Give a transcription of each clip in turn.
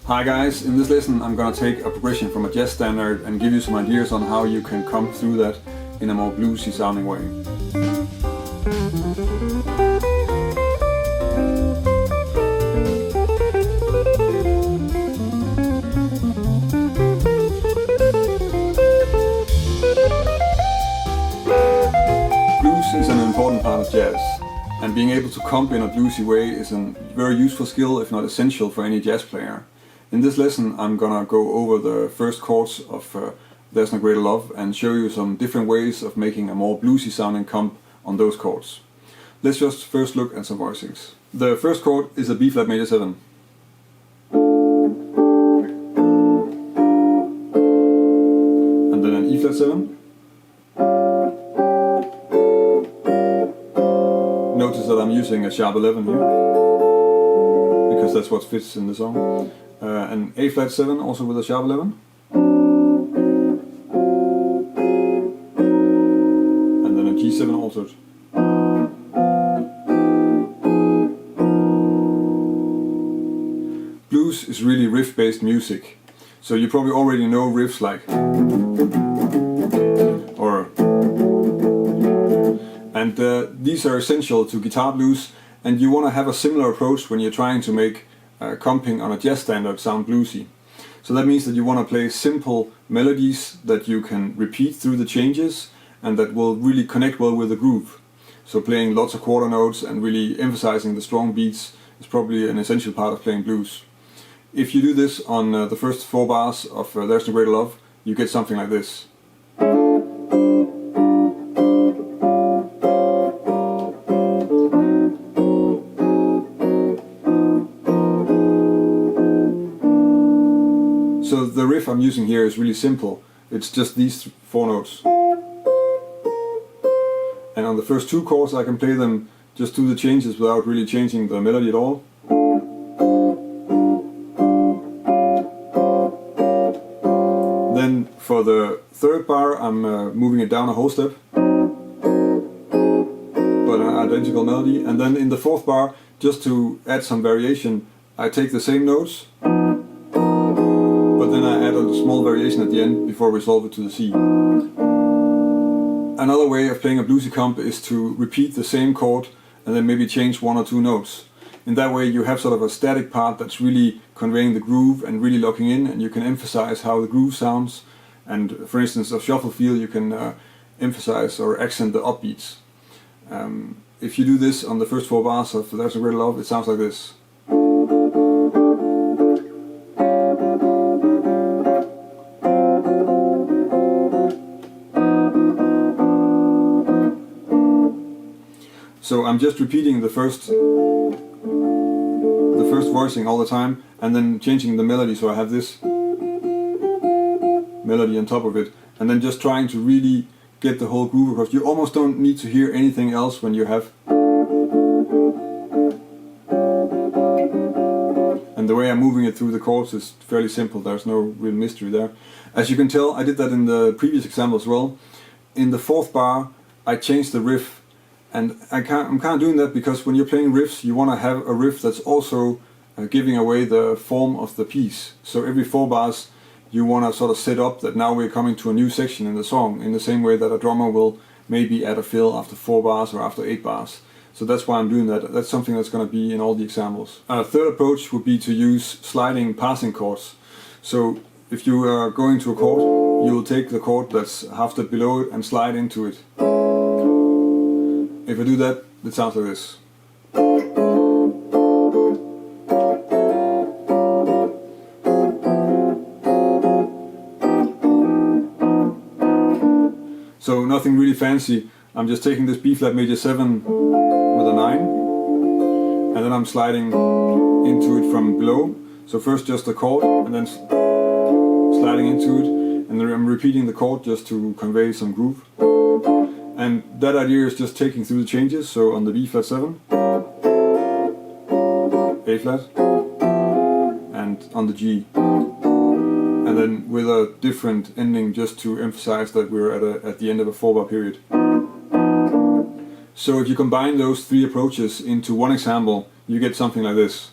Hi guys, in this lesson I'm gonna take a progression from a jazz standard and give you some ideas on how you can come through that in a more bluesy sounding way. Blues is an important part of jazz, and being able to comp in a bluesy way is a very useful skill, if not essential, for any jazz player. In this lesson I'm gonna go over the first chords of There's No Greater Love and show you some different ways of making a more bluesy sounding comp on those chords. Let's just first look at some voicings. The first chord is a B flat major 7. And then an E flat 7. Notice that I'm using a sharp 11 here, because that's what fits in the song. An A flat 7 also with a sharp 11. And then a G7 altered. Blues is really riff based music, so you probably already know riffs like these are essential to guitar blues, and you want to have a similar approach when you're trying to make comping on a jazz standard sound bluesy. So that means that you want to play simple melodies that you can repeat through the changes and that will really connect well with the groove. So playing lots of quarter notes and really emphasizing the strong beats is probably an essential part of playing blues. If you do this on the first 4 bars of There's No Greater Love, you get something like this. So the riff I'm using here is really simple. It's just these 4 notes. And on the first 2 chords I can play them just do the changes without really changing the melody at all. Then for the 3rd bar I'm moving it down a whole step, but an identical melody. And then in the 4th bar, just to add some variation, I take the same notes, but then I add a small variation at the end before we solve it to the C. Another way of playing a bluesy comp is to repeat the same chord and then maybe change 1 or 2 notes. In that way you have sort of a static part that's really conveying the groove and really locking in, and you can emphasize how the groove sounds. And for instance, of shuffle feel you can emphasize or accent the upbeats. If you do this on the first 4 bars of There's No Greater Love, it sounds like this. So I'm just repeating the first voicing all the time and then changing the melody, so I have this melody on top of it, and then just trying to really get the whole groove across. You almost don't need to hear anything else when you have. And the way I'm moving it through the chords is fairly simple, there's no real mystery there. As you can tell, I did that in the previous example as well. In the 4th bar I changed the riff, and I'm kind of doing that because when you're playing riffs you want to have a riff that's also giving away the form of the piece. So every 4 bars you want to sort of set up that now we're coming to a new section in the song, in the same way that a drummer will maybe add a fill after 4 bars or after 8 bars. So that's why I'm doing that. That's something that's going to be in all the examples. A third approach would be to use sliding passing chords. So if you are going to a chord, you will take the chord that's half step below it and slide into it. If I do that, it sounds like this. So nothing really fancy. I'm just taking this B flat major 7 with a 9, and then I'm sliding into it from below. So first just the chord and then sliding into it, and then I'm repeating the chord just to convey some groove. And that idea is just taking through the changes. So on the B flat 7, A flat, and on the G. And then with a different ending just to emphasize that we're at the end of a 4 bar period. So if you combine those 3 approaches into one example, you get something like this.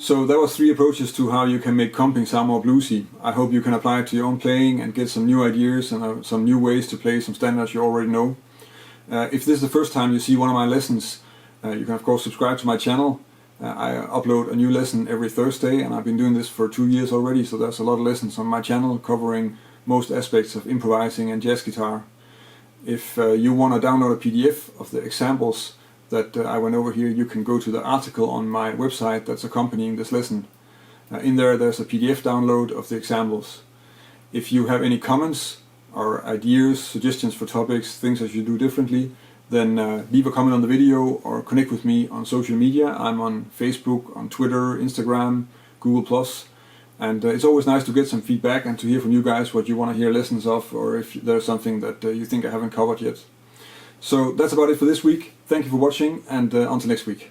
So that was 3 approaches to how you can make comping sound more bluesy. I hope you can apply it to your own playing and get some new ideas and some new ways to play some standards you already know. If this is the first time you see one of my lessons, you can of course subscribe to my channel. I upload a new lesson every Thursday, and I've been doing this for 2 years already, so there's a lot of lessons on my channel covering most aspects of improvising and jazz guitar. If you want to download a PDF of the examples that I went over here, you can go to the article on my website that's accompanying this lesson. In there's a PDF download of the examples. If you have any comments or ideas, suggestions for topics, things I should do differently, then leave a comment on the video or connect with me on social media. I'm on Facebook, on Twitter, Instagram, Google+. And it's always nice to get some feedback and to hear from you guys what you want to hear lessons of, or if there's something that you think I haven't covered yet. So that's about it for this week. Thank you for watching, and until next week.